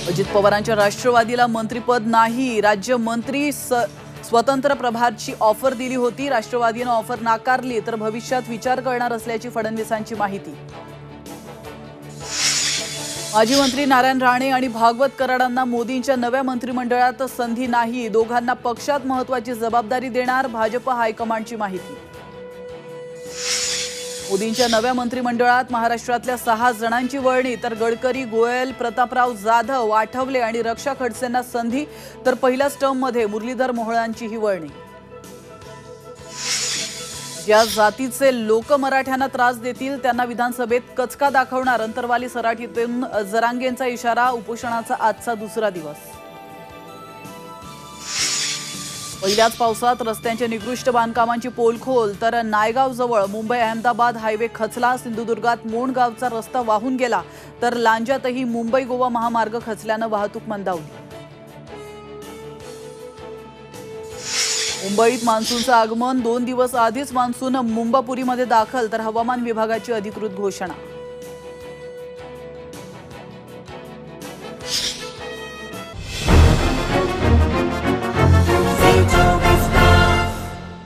अजित पवारांच्या राष्ट्रवादीला मंत्रिपद नाही, राज्यमंत्री स्वतंत्र प्रभारची ऑफर दिली होती। राष्ट्रवादीने ऑफर नाकारली तर भविष्यात विचार करणार असल्याची फडणवीसांची माहिती। माजी मंत्री नारायण राणे आणि भागवत कराडांना मोदींच्या नव्या मंत्रिमंडळात संधी नाही, दोघांना पक्षात महत्त्वाची जबाबदारी देणार, भाजप हायकमांडची माहिती। मोदींच्या नव्या मंत्रिमंडळात महाराष्ट्रातल्या 6 जणांची वर्णी, तर गडकरी, गोयल, प्रतापराव जाधव, आठवले आणि रक्षा खडसेंना संधी, तर पहिल्याच टर्ममध्ये मुरलीधर मोहोळांचीही वर्णी। ज्या जातीचे लोक मराठ्यांना त्रास देतील त्यांना विधानसभेत कचका दाखवणार, अंतरवाली सराटीतून जरांगेंचा इशारा, उपोषणाचा आजचा दुसरा दिवस। पहिल्याच पावसात रस्त्यांच्या निकृष्ट बांधकामांची पोलखोल, तर नायगाव जवळ मुंबई अहमदाबाद हायवे खचला, सिंधुदुर्गात मोंड गावचा रस्ता वाहून गेला, तर लांजातही मुंबई गोवा महामार्ग खचल्याने वाहतूक मंदावली। मुंबईत मान्सूनचं आगमन, 2 दिवस आधीच मान्सून मुंबापुरीमध्ये दाखल, तर हवामान विभागाची अधिकृत घोषणा।